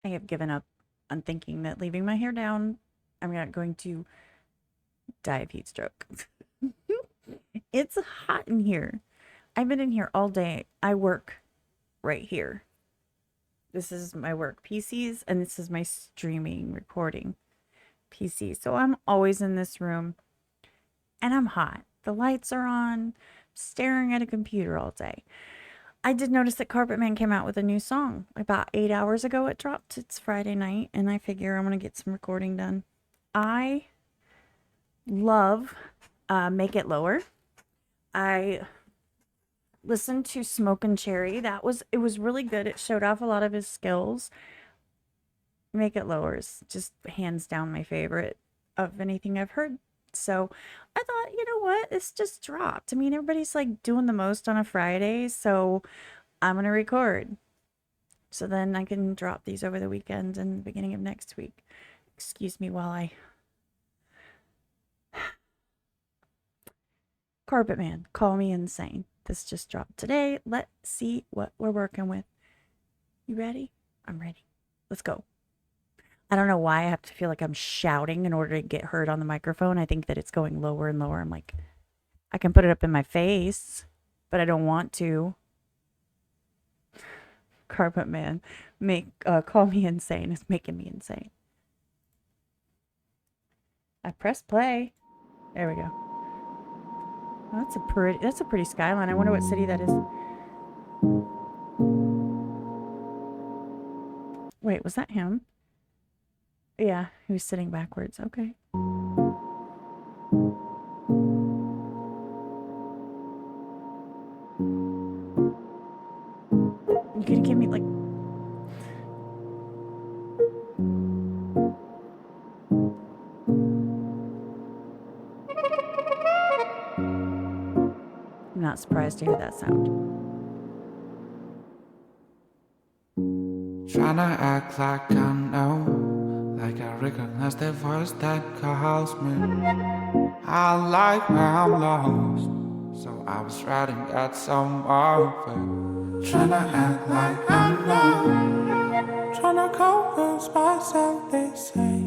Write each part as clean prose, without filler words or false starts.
I have given up on thinking that leaving my hair down, I'm not going to die of heat stroke. It's hot in here. I've been in here all day. I work right here. This is my work PCs, and this is my streaming recording PC. So I'm always in this room, and I'm hot. The lights are on, staring at a computer all day. I did notice that Carpetman came out with a new song about 8 hours ago. It dropped. It's Friday night, and I figure I'm going to get some recording done. I love Make It Lower. I listened to Smoke and Cherry. It was really good. It showed off a lot of his skills. Make It Lower is just hands down my favorite of anything I've heard. So I thought, you know what? This just dropped. I mean, everybody's like doing the most on a Friday, so I'm going to record. So then I can drop these over the weekend and the beginning of next week. Excuse me while I... Carpetman, Call Me Insane. This just dropped today. Let's see what we're working with. You ready? I'm ready. Let's go. I don't know why I have to feel like I'm shouting in order to get heard on the microphone. I think that it's going lower and lower. I'm like, I can put it up in my face, but I don't want to. Carpetman, Call Me Insane. It's making me insane. I press play. There we go. Well, that's a pretty skyline. I wonder what city that is. Wait, was that him? Yeah, he was sitting backwards. Okay. You gonna give me like... I'm not surprised to hear that sound. Tryna act like I know, like I recognize the voice that calls me. I like where I'm lost, so I was writing at some of it. Tryna act like I know, tryna convince myself they say,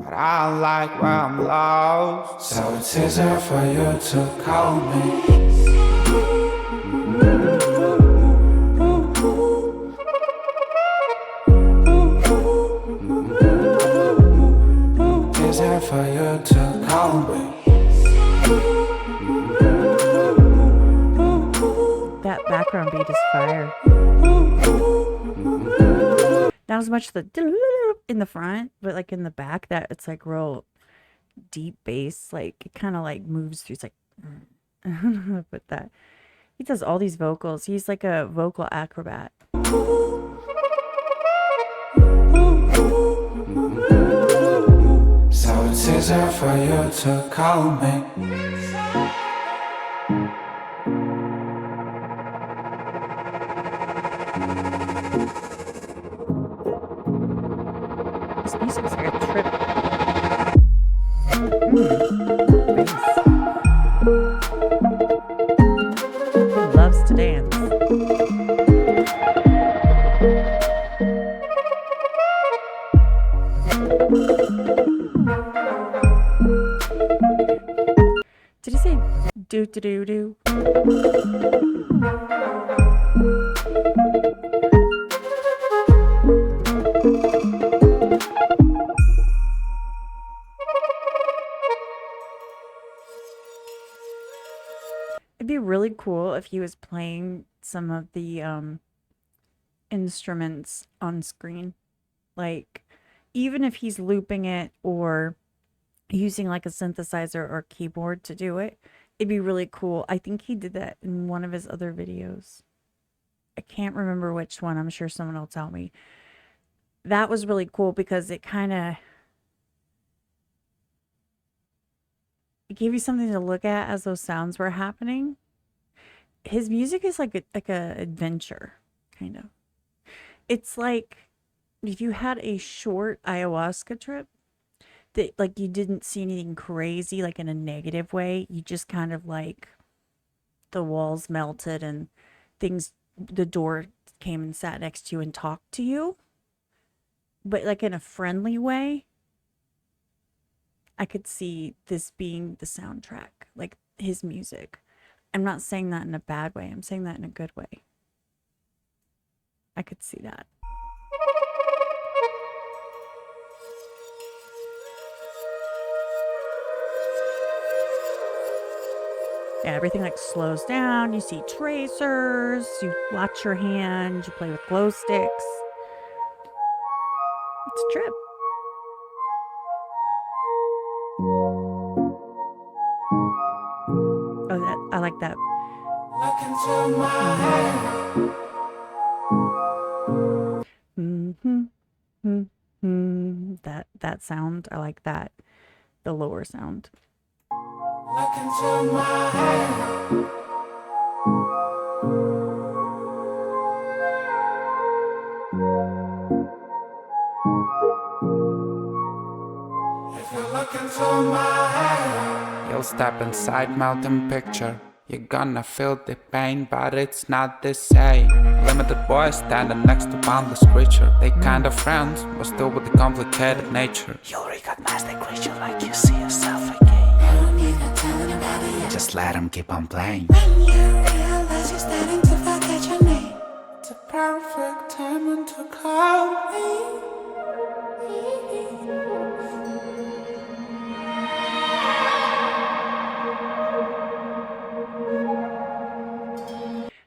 but I like where I'm lost, so it's easier for you to call me. Easier for you to call me. That background beat is fire. Not as much the in the front, but like in the back, that it's like real deep bass. Like it kind of like moves through. It's like, I don't know how to put that. He does all these vocals. He's like a vocal acrobat. So it's easier for you to call me. This music is like a trip. Bass. He loves to dance. Did he say do do do do? It'd be really cool if he was playing some of the instruments on screen. Like, even if he's looping it or using like a synthesizer or keyboard to do it, it'd be really cool. I think he did that in one of his other videos. I can't remember which one. I'm sure someone will tell me. That was really cool because it kind of... it gave you something to look at as those sounds were happening. His music is like a adventure, kind of. It's like if you had a short ayahuasca trip that like you didn't see anything crazy, like in a negative way. You just kind of like the walls melted and things, the door came and sat next to you and talked to you. but like in a friendly way. I could see this being the soundtrack, like his music. I'm not saying that in a bad way. I'm saying that in a good way. I could see that. Yeah, everything like slows down. You see tracers. You watch your hand. You play with glow sticks. It's a trip. Oh, I like that. Look into my head. That sound. I like that. The lower sound. Look into my head. If you look into my head, you'll step inside, melting picture. You're gonna feel the pain, but it's not the same. Limited boys standing next to boundless creature. They kind of friends, but still with the complicated nature. You'll recognize the creature like you see yourself again. I don't need no telling about it yet. Just let him keep on playing. When you realize you're starting to forget your name, it's a perfect time to call me.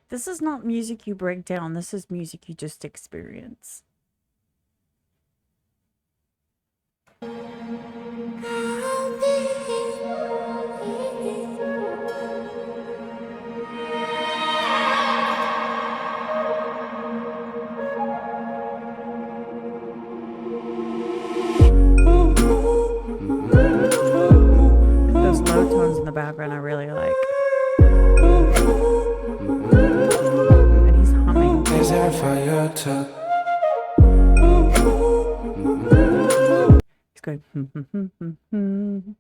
This is not music you break down. This is music you just experience. Those low tones in the background I really like. And he's humming. Is there for you to? He's going. You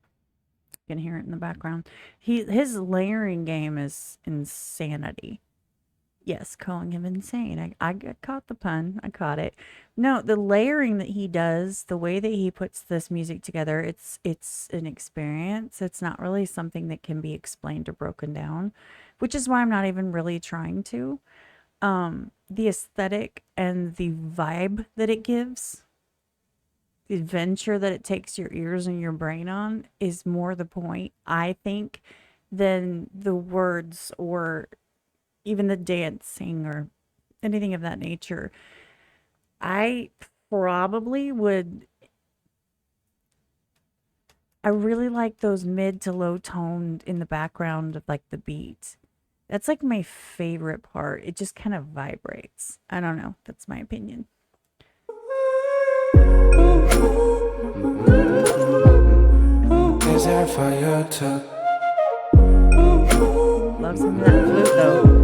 can hear it in the background. His layering game is insanity. Yes, calling him insane. I caught the pun. I caught it. No, the layering that he does, the way that he puts this music together, it's an experience. It's not really something that can be explained or broken down, which is why I'm not even really trying to. The aesthetic and the vibe that it gives, the adventure that it takes your ears and your brain on is more the point, I think, than the words or even the dancing or anything of that nature. I probably would. I really like those mid to low toned in the background of like the beat. That's like my favorite part. It just kind of vibrates. I don't know. That's my opinion. Is there for you to? Love some of that flute though.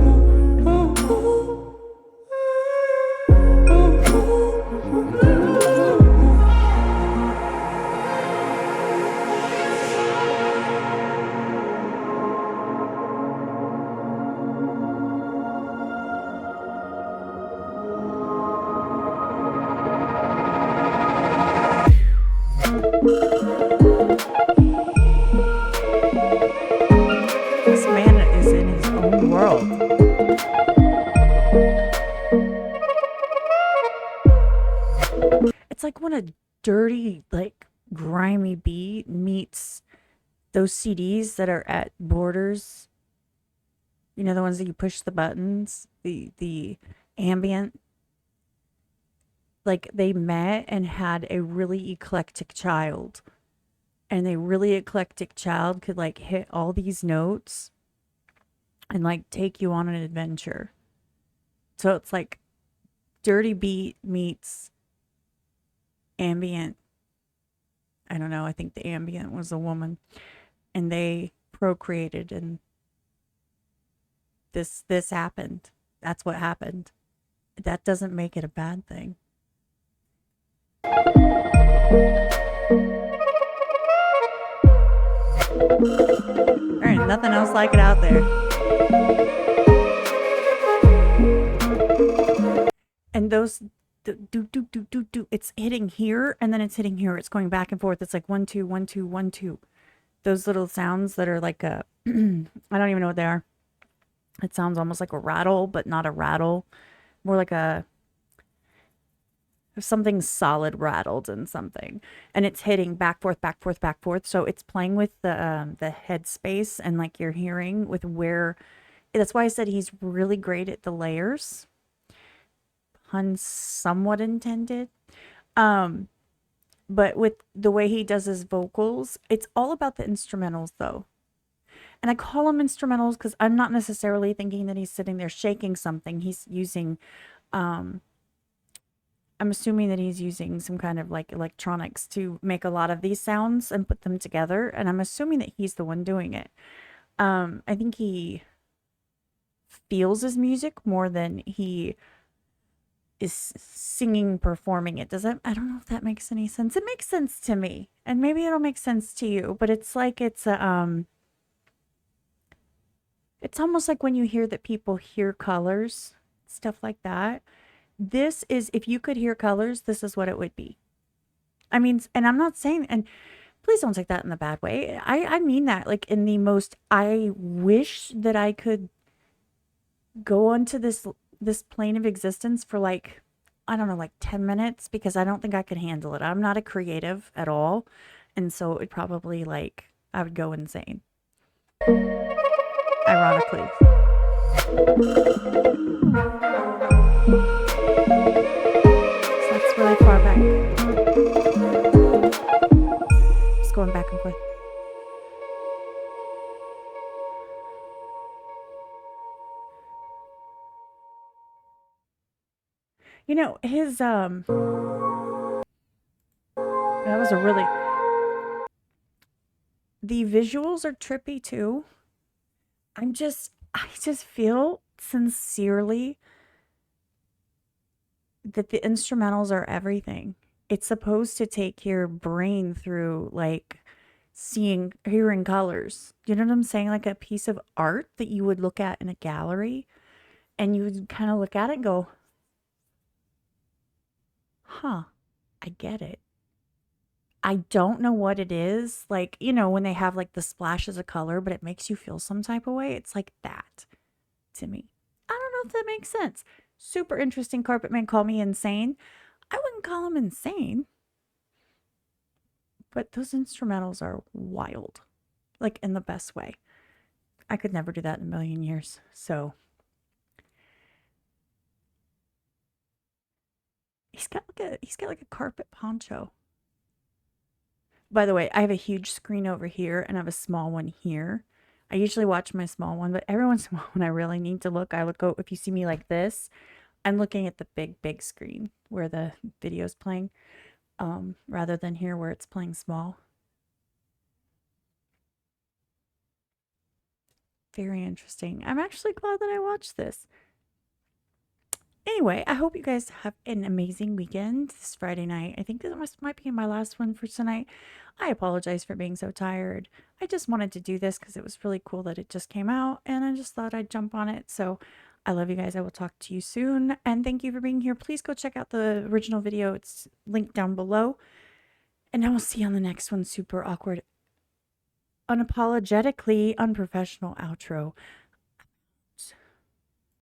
This man is in his own world. It's like when a dirty, like grimy beat meets those CDs that are at Borders. You know, the ones that you push the buttons, the ambient. Like they met and had a really eclectic child. And a really eclectic child could like hit all these notes and like take you on an adventure. So it's like dirty beat meets ambient. I don't know. I think the ambient was a woman, and they procreated, and this happened. That's what happened. That doesn't make it a bad thing. There ain't nothing else like it out there. And those do do do do do. It's hitting here and then it's hitting here. It's going back and forth. It's like 1 2 1 2 1 2. Those little sounds that are like a I don't even know what they are. It sounds almost like a rattle, but not a rattle. More like a something solid rattled in something, and it's hitting back forth back forth back forth. So it's playing with the head space and like your hearing with where. That's why I said he's really great at the layers. Pun somewhat intended. um but with the way he does his vocals, it's all about the instrumentals though. And I call them instrumentals because I'm not necessarily thinking that he's sitting there shaking something. He's using I'm assuming that he's using some kind of like electronics to make a lot of these sounds and put them together. And I'm assuming that he's the one doing it. I think he feels his music more than he is singing, performing it. Does that, I don't know if that makes any sense. It makes sense to me. And maybe it'll make sense to you, but it's like it's almost like when you hear that people hear colors, stuff like that. This is, if you could hear colors, this is what it would be. I mean, and I'm not saying, and please don't take that in the bad way. I mean that like in the most, I wish that I could go onto this plane of existence for like, I don't know, like 10 minutes, because I don't think I could handle it. I'm not a creative at all. And so it would probably like, I would go insane. Ironically. So that's really far back. Just going back and forth. You know, his that was a really, the visuals are trippy too. I just feel sincerely that the instrumentals are everything. It's supposed to take your brain through like hearing colors. You know what I'm saying? Like a piece of art that you would look at in a gallery, and you would kind of look at it and go, huh, I get it. I don't know what it is. Like, you know, when they have like the splashes of color, but it makes you feel some type of way. It's like that to me. I don't know if that makes sense. Super interesting. Carpetman called me insane. I wouldn't call him insane, but those instrumentals are wild, like in the best way. I could never do that in a million years. So he's got like a carpet poncho. By the way, I have a huge screen over here and I have a small one here. I usually watch my small one, but every once in a while when I really need to look, I look out. If you see me like this, I'm looking at the big screen where the video's playing, rather than here where it's playing small. Very interesting. I'm actually glad that I watched this. Anyway, I hope you guys have an amazing weekend this Friday night. I think this might be my last one for tonight. I apologize for being so tired. I just wanted to do this because it was really cool that it just came out, and I just thought I'd jump on it. So I love you guys. I will talk to you soon, and thank you for being here. Please go check out the original video. It's linked down below, and I will see you on the next one. Super awkward, unapologetically unprofessional outro.